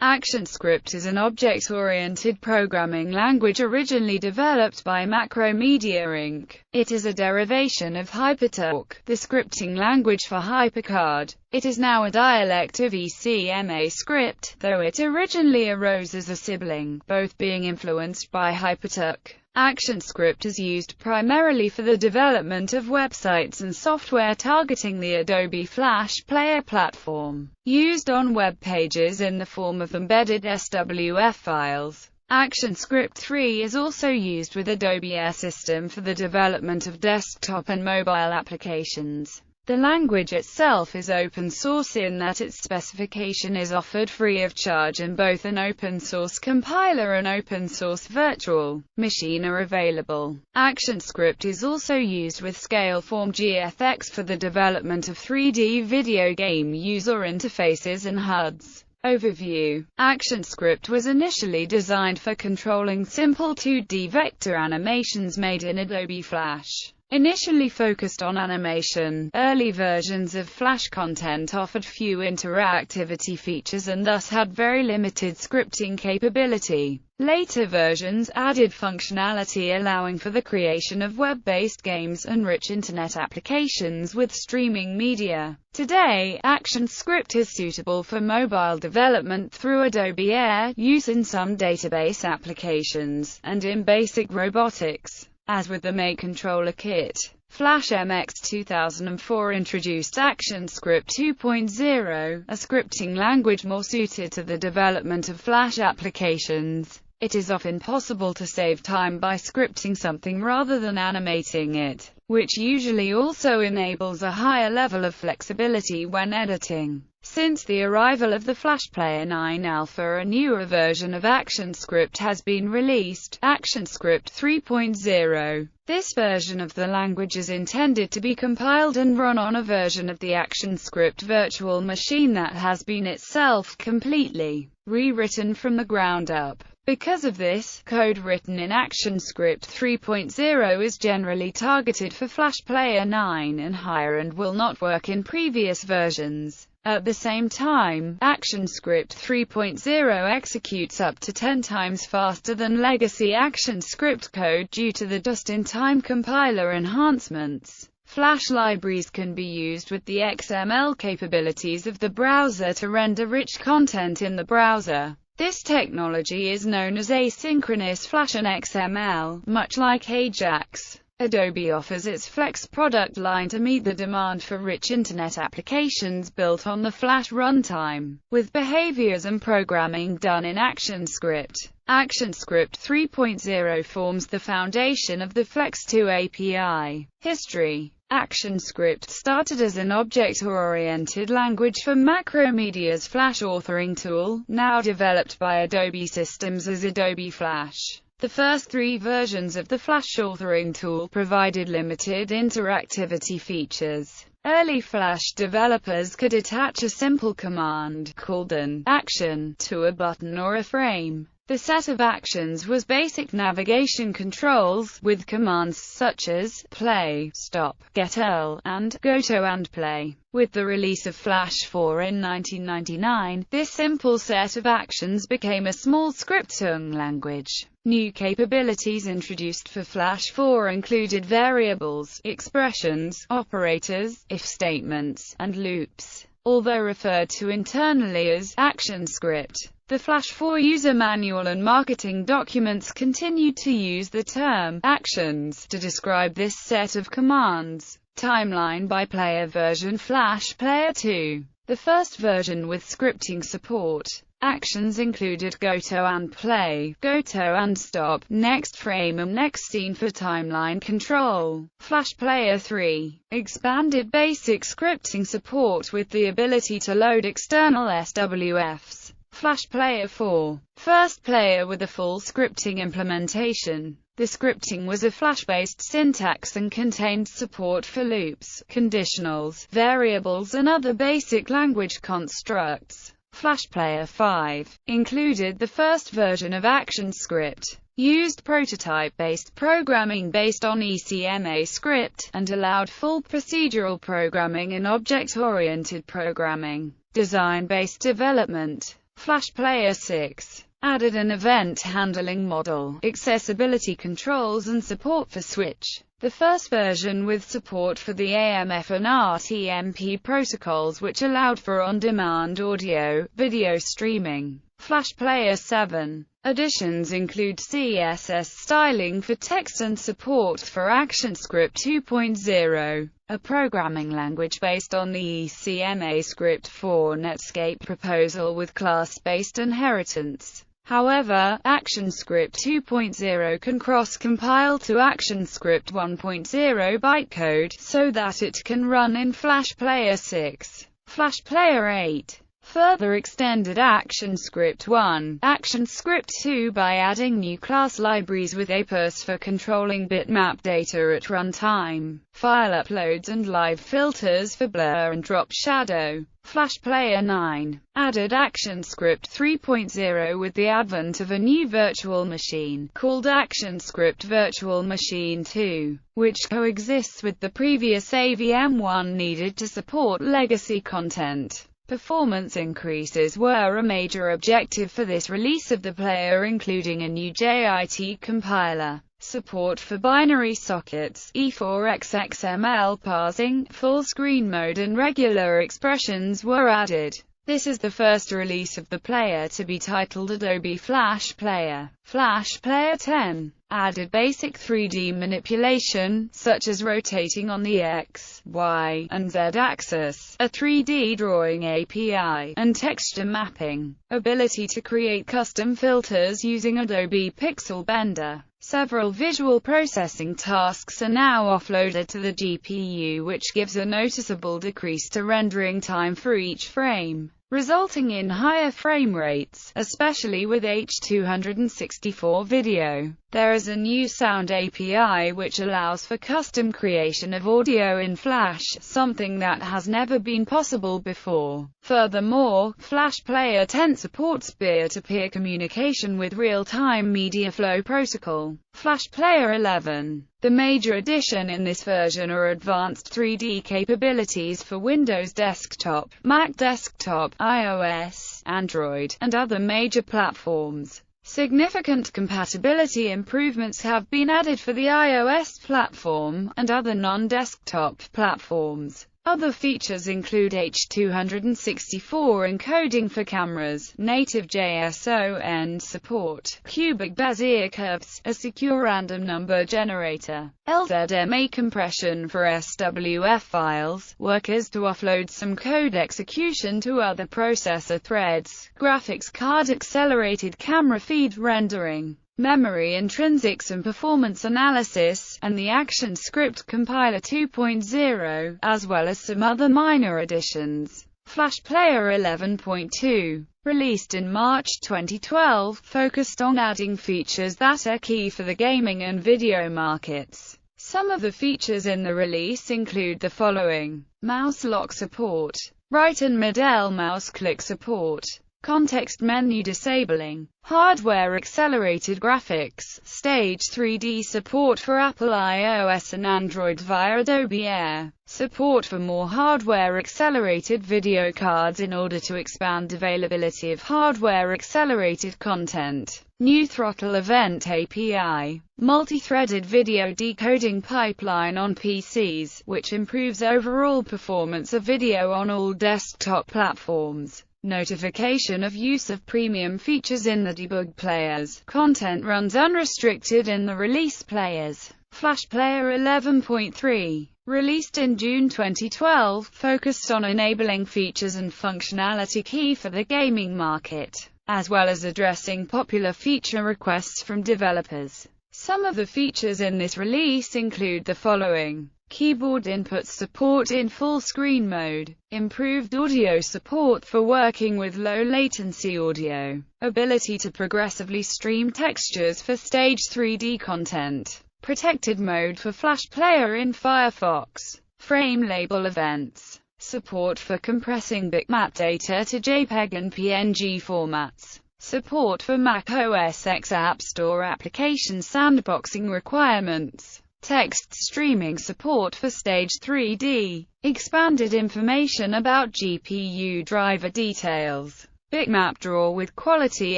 ActionScript is an object-oriented programming language originally developed by Macromedia Inc. It is a derivation of Hypertalk, the scripting language for HyperCard. It is now a dialect of ActionScript, though it originally arose as a sibling, both being influenced by Hypertalk. ActionScript is used primarily for the development of websites and software targeting the Adobe Flash Player platform, used on web pages in the form of embedded SWF files. ActionScript 3 is also used with Adobe Air System for the development of desktop and mobile applications. The language itself is open source in that its specification is offered free of charge, and both an open source compiler and open source virtual machine are available. ActionScript is also used with Scaleform GFX for the development of 3D video game user interfaces and HUDs. Overview. ActionScript was initially designed for controlling simple 2D vector animations made in Adobe Flash. Initially focused on animation, early versions of Flash content offered few interactivity features and thus had very limited scripting capability. Later versions added functionality allowing for the creation of web-based games and rich internet applications with streaming media. Today, ActionScript is suitable for mobile development through Adobe Air, use in some database applications, and in basic robotics. As with the Make Controller Kit, Flash MX 2004 introduced ActionScript 2.0, a scripting language more suited to the development of Flash applications. It is often possible to save time by scripting something rather than animating it, which usually also enables a higher level of flexibility when editing. Since the arrival of the Flash Player 9 Alpha, a newer version of ActionScript has been released, ActionScript 3.0. This version of the language is intended to be compiled and run on a version of the ActionScript virtual machine that has been itself completely rewritten from the ground up. Because of this, code written in ActionScript 3.0 is generally targeted for Flash Player 9 and higher and will not work in previous versions. At the same time, ActionScript 3.0 executes up to 10 times faster than legacy ActionScript code due to the just-in-time compiler enhancements. Flash libraries can be used with the XML capabilities of the browser to render rich content in the browser. This technology is known as asynchronous Flash and XML, much like Ajax. Adobe offers its Flex product line to meet the demand for rich internet applications built on the Flash runtime, with behaviors and programming done in ActionScript. ActionScript 3.0 forms the foundation of the Flex 2 API. History. ActionScript started as an object-oriented language for Macromedia's Flash authoring tool, now developed by Adobe Systems as Adobe Flash. The first three versions of the Flash authoring tool provided limited interactivity features. Early Flash developers could attach a simple command, called an action, to a button or a frame. The set of actions was basic navigation controls, with commands such as play, stop, get L, and go to and play. With the release of Flash 4 in 1999, this simple set of actions became a small scripting language. New capabilities introduced for Flash 4 included variables, expressions, operators, if statements, and loops. Although referred to internally as ActionScript, the Flash 4 user manual and marketing documents continued to use the term actions to describe this set of commands. Timeline by player version Flash Player 2. The first version with scripting support. Actions included goto and play, goto and stop, next frame and next scene for timeline control. Flash Player 3 expanded basic scripting support with the ability to load external SWFs. Flash Player 4 first player with a full scripting implementation. The scripting was a Flash-based syntax and contained support for loops, conditionals, variables and other basic language constructs. Flash Player 5 included the first version of ActionScript, used prototype-based programming based on ActionScript, and allowed full procedural programming and object-oriented programming. Design-based development. Flash Player 6 added an event handling model, accessibility controls and support for Switch. The first version with support for the AMF and RTMP protocols, which allowed for on-demand audio, video streaming. Flash Player 7 additions include CSS styling for text and support for ActionScript 2.0, a programming language based on the ECMA script for Netscape proposal with class-based inheritance. However, ActionScript 2.0 can cross-compile to ActionScript 1.0 bytecode, so that it can run in Flash Player 6. Flash Player 8 further extended ActionScript 1, ActionScript 2 by adding new class libraries with APUS for controlling bitmap data at runtime, file uploads and live filters for blur and drop shadow. Flash Player 9 added ActionScript 3.0 with the advent of a new virtual machine, called ActionScript Virtual Machine 2, which coexists with the previous AVM1 needed to support legacy content. Performance increases were a major objective for this release of the player, including a new JIT compiler, support for binary sockets, E4X XML parsing, full screen mode and regular expressions were added. This is the first release of the player to be titled Adobe Flash Player. Flash Player 10 added basic 3D manipulation, such as rotating on the X, Y, and Z axis, a 3D drawing API, and texture mapping. Ability to create custom filters using Adobe Pixel Blender. Several visual processing tasks are now offloaded to the GPU, which gives a noticeable decrease to rendering time for each frame, resulting in higher frame rates, especially with H.264 video. There is a new sound API which allows for custom creation of audio in Flash, something that has never been possible before. Furthermore, Flash Player 10 supports peer-to-peer communication with real-time media flow protocol. Flash Player 11. The major addition in this version are advanced 3D capabilities for Windows Desktop, Mac Desktop, iOS, Android, and other major platforms. Significant compatibility improvements have been added for the iOS platform, and other non-desktop platforms. Other features include H.264 encoding for cameras, native JSON support, cubic Bezier curves, a secure random number generator, LZMA compression for SWF files, workers to offload some code execution to other processor threads, graphics card accelerated camera feed rendering, memory intrinsics and performance analysis, and the ActionScript compiler 2.0, as well as some other minor additions. Flash Player 11.2, released in March 2012, focused on adding features that are key for the gaming and video markets. Some of the features in the release include the following: mouse lock support, right and middle mouse click support, context menu disabling, hardware accelerated graphics, stage 3D support for Apple iOS and Android via Adobe Air, support for more hardware accelerated video cards in order to expand availability of hardware accelerated content, new throttle event API, multi-threaded video decoding pipeline on PCs, which improves overall performance of video on all desktop platforms. Notification of use of premium features in the debug players. Content runs unrestricted in the release players. Flash Player 11.3, released in June 2012, focused on enabling features and functionality key for the gaming market, as well as addressing popular feature requests from developers. Some of the features in this release include the following: keyboard input support in full screen mode, improved audio support for working with low latency audio, ability to progressively stream textures for stage 3D content, protected mode for Flash Player in Firefox, frame label events, support for compressing bitmap data to JPEG and PNG formats, support for Mac OS X App Store application sandboxing requirements, text streaming support for stage 3D, expanded information about GPU driver details, Bitmap Draw with Quality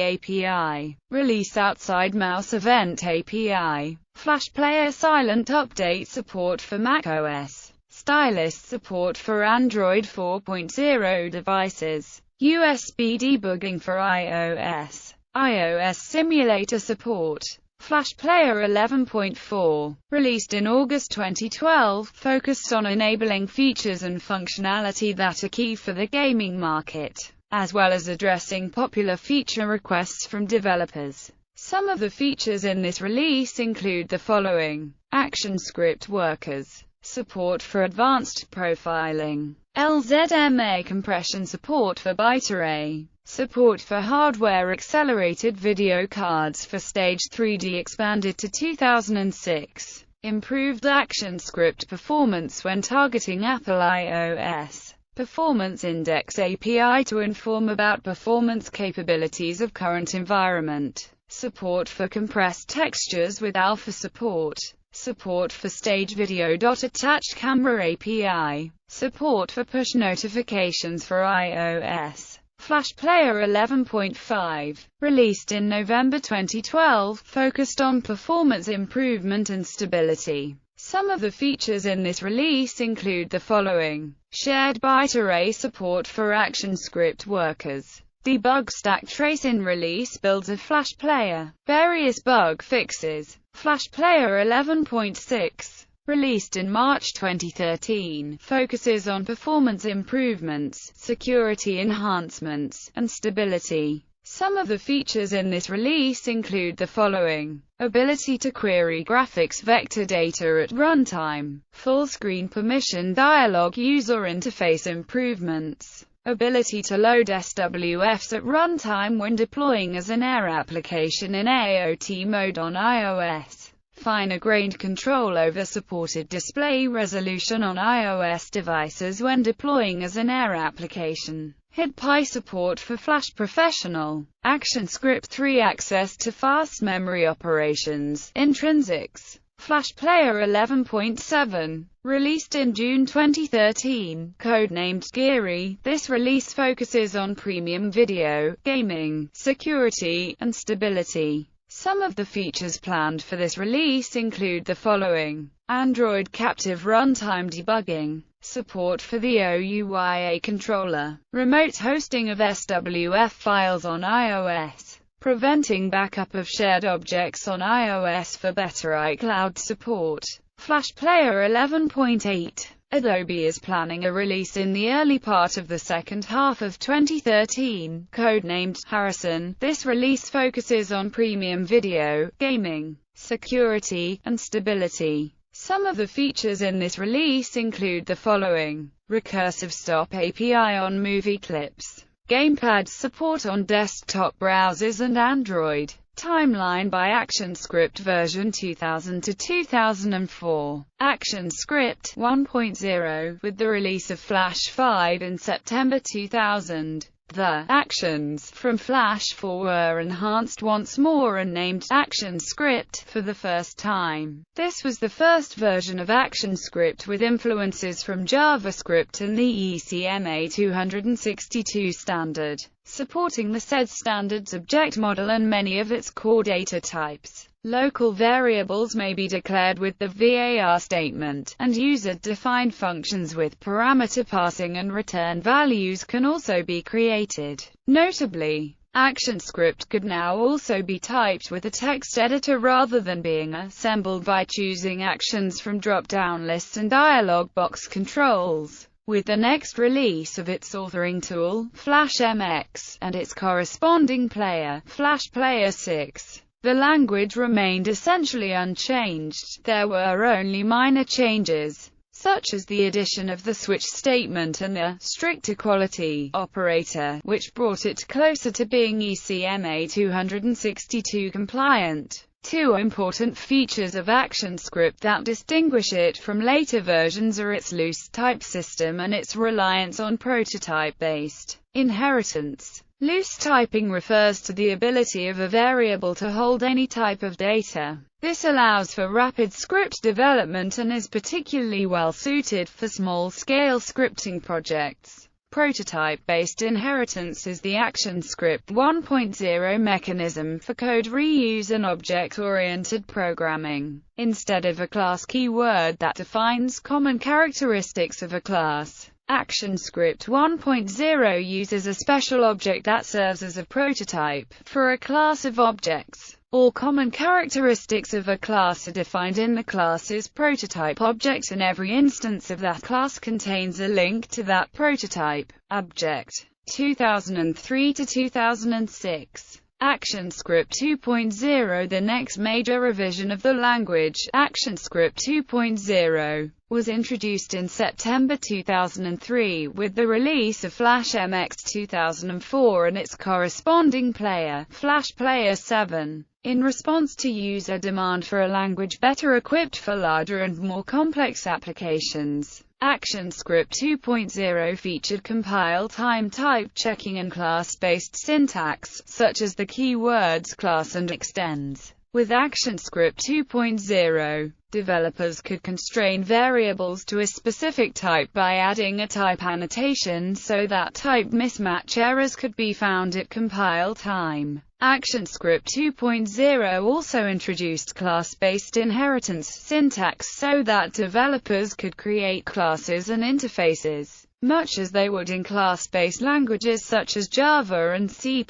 API. Release Outside Mouse Event API. Flash Player Silent Update support for macOS. Stylus support for Android 4.0 devices. USB debugging for iOS. iOS simulator support. Flash Player 11.4, released in August 2012, focused on enabling features and functionality that are key for the gaming market, as well as addressing popular feature requests from developers. Some of the features in this release include the following: ActionScript workers, support for advanced profiling, LZMA compression support for byte array, support for hardware-accelerated video cards for Stage 3D expanded to 2006, improved ActionScript performance when targeting Apple iOS, Performance Index API to inform about performance capabilities of current environment, support for compressed textures with alpha support, support for stage video. Attached camera API, support for push notifications for iOS. Flash Player 11.5, released in November 2012, focused on performance improvement and stability. Some of the features in this release include the following: shared byte array support for ActionScript workers, debug stack trace in release builds of Flash Player, various bug fixes. Flash Player 11.6, released in March 2013, focuses on performance improvements, security enhancements, and stability. Some of the features in this release include the following: ability to query graphics vector data at runtime, full-screen permission dialog user interface improvements, ability to load SWFs at runtime when deploying as an Air application in AOT mode on iOS, finer-grained control over supported display resolution on iOS devices when deploying as an Air application, HID-PI support for Flash Professional, ActionScript 3 access to fast memory operations, intrinsics. Flash Player 11.7, released in June 2013, codenamed Geary. This release focuses on premium video, gaming, security, and stability. Some of the features planned for this release include the following: Android captive runtime debugging, support for the OUYA controller, remote hosting of SWF files on iOS, preventing backup of shared objects on iOS for better iCloud support. Flash Player 11.8. Adobe is planning a release in the early part of the second half of 2013, codenamed Harrison. This release focuses on premium video, gaming, security, and stability. Some of the features in this release include the following: recursive stop API on movie clips, gamepad support on desktop browsers and Android, timeline by ActionScript version 2000 to 2004, ActionScript 1.0, with the release of Flash 5 in September 2000. The actions from Flash 4 were enhanced once more and named ActionScript for the first time. This was the first version of ActionScript with influences from JavaScript and the ECMA 262 standard, supporting the said standard's object model and many of its core data types. Local variables may be declared with the var statement, and user-defined functions with parameter passing and return values can also be created. Notably, ActionScript could now also be typed with a text editor rather than being assembled by choosing actions from drop-down lists and dialog box controls. With the next release of its authoring tool, Flash MX, and its corresponding player, Flash Player 6, the language remained essentially unchanged. There were only minor changes, such as the addition of the switch statement and the strict equality operator, which brought it closer to being ECMA 262 compliant. Two important features of ActionScript that distinguish it from later versions are its loose type system and its reliance on prototype-based inheritance. Loose typing refers to the ability of a variable to hold any type of data. This allows for rapid script development and is particularly well suited for small-scale scripting projects. prototype-based inheritance is the ActionScript 1.0 mechanism for code reuse and object-oriented programming. Instead of a class keyword that defines common characteristics of a class, ActionScript 1.0 uses a special object that serves as a prototype for a class of objects. All common characteristics of a class are defined in the class's prototype object, and every instance of that class contains a link to that prototype object. 2003 to 2006. ActionScript 2.0. The next major revision of the language, ActionScript 2.0, was introduced in September 2003 with the release of Flash MX 2004 and its corresponding player, Flash Player 7. In response to user demand for a language better equipped for larger and more complex applications, ActionScript 2.0 featured compile time, type checking, and class-based syntax, such as the keywords class and extends. With ActionScript 2.0, developers could constrain variables to a specific type by adding a type annotation so that type mismatch errors could be found at compile time. ActionScript 2.0 also introduced class-based inheritance syntax so that developers could create classes and interfaces, much as they would in class-based languages such as Java and C++.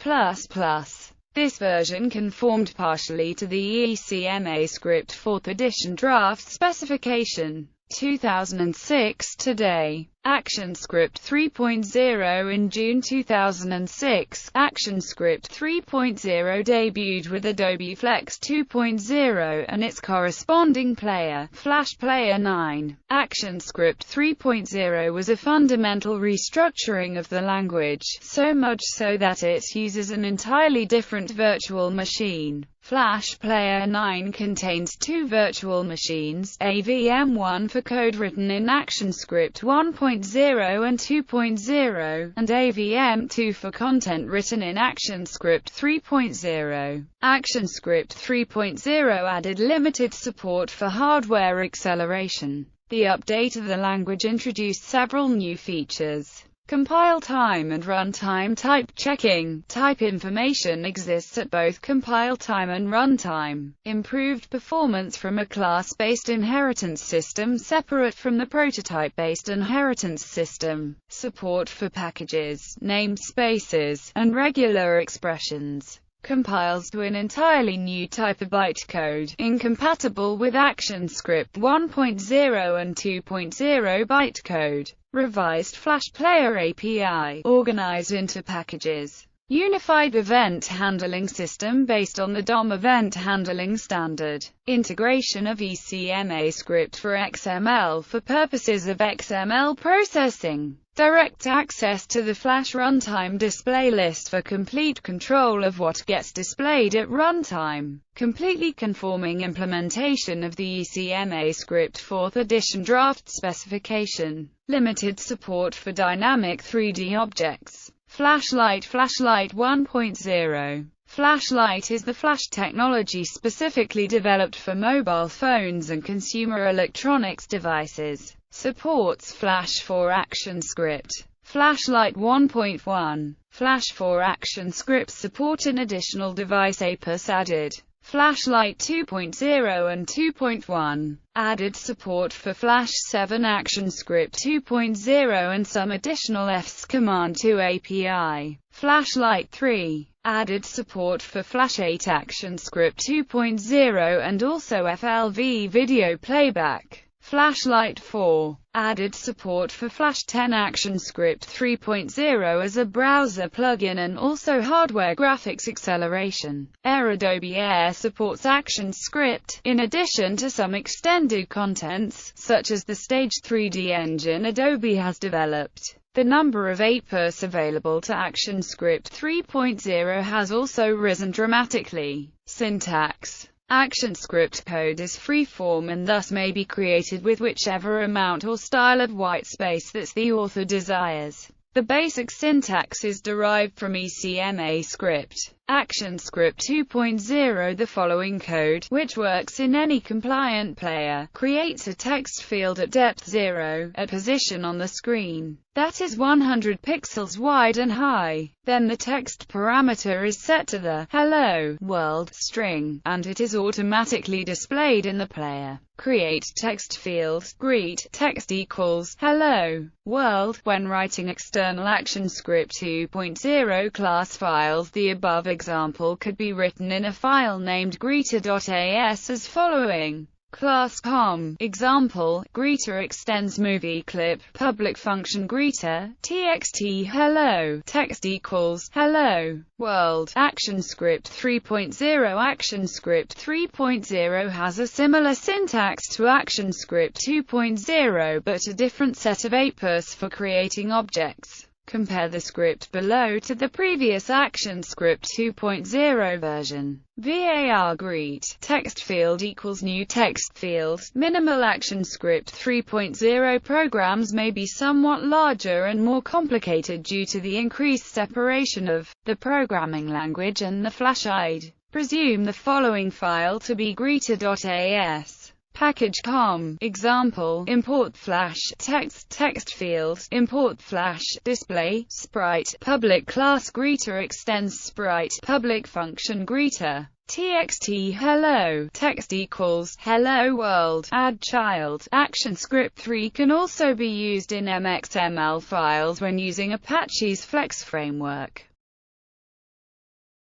This version conformed partially to the ActionScript 4th edition draft specification. 2006. Today, ActionScript 3.0. In June 2006, ActionScript 3.0 debuted with Adobe Flex 2.0 and its corresponding player, Flash Player 9. ActionScript 3.0 was a fundamental restructuring of the language, so much so that it uses an entirely different virtual machine. Flash Player 9 contains two virtual machines, AVM1 for code written in ActionScript 1.0 and 2.0, and AVM2 for content written in ActionScript 3.0. ActionScript 3.0 added limited support for hardware acceleration. The update of the language introduced several new features. Compile time and runtime type checking. Type information exists at both compile time and runtime. Improved performance from a class-based inheritance system separate from the prototype-based inheritance system. Support for packages, namespaces, and regular expressions. Compiles to an entirely new type of bytecode, incompatible with ActionScript 1.0 and 2.0 bytecode. Revised Flash Player API, organized into packages. Unified event handling system based on the DOM event handling standard. Integration of ActionScript for XML for purposes of XML processing. Direct access to the Flash runtime display list for complete control of what gets displayed at runtime. Completely conforming implementation of the ActionScript 4th edition draft specification. Limited support for dynamic 3D objects. Flashlight 1.0. Flashlight is the flash technology specifically developed for mobile phones and consumer electronics devices. Supports Flash for ActionScript. Flashlight 1.1. Flash for ActionScript support an additional device APIs added. Flashlight 2.0 and 2.1. Added support for Flash 7 ActionScript 2.0 and some additional Fs Command 2 API. Flashlight 3. Added support for Flash 8 ActionScript 2.0 and also FLV video playback. Flashlight 4. Added support for Flash 10 ActionScript 3.0 as a browser plugin and also hardware graphics acceleration. Adobe Air supports ActionScript, in addition to some extended contents, such as the Stage 3D engine Adobe has developed. The number of APIs available to ActionScript 3.0 has also risen dramatically. Syntax. ActionScript code is free-form and thus may be created with whichever amount or style of whitespace that the author desires. The basic syntax is derived from ActionScript. ActionScript 2.0. The following code, which works in any compliant player, creates a text field at depth 0, at position on the screen, that is 100 pixels wide and high. Then the text parameter is set to the hello world string, and it is automatically displayed in the player. Create text field, greet text equals hello world. When writing external ActionScript 2.0 class files, the above example could be written in a file named greeter.as as following. Class com example greeter extends movie clip public function greeter txt hello text equals hello world. ActionScript 3.0. ActionScript 3.0 has a similar syntax to ActionScript 2.0 but a different set of outputs for creating objects. Compare the script below to the previous ActionScript 2.0 version. var greet text field equals new text field. Minimal ActionScript 3.0 programs may be somewhat larger and more complicated due to the increased separation of the programming language and the flash IDE. Presume the following file to be greeter.as. Package com example import flash text field import flash display sprite public class greeter extends sprite public function greeter txt hello text equals hello world. Add child. ActionScript 3 can also be used in mxml files when using Apache's Flex framework.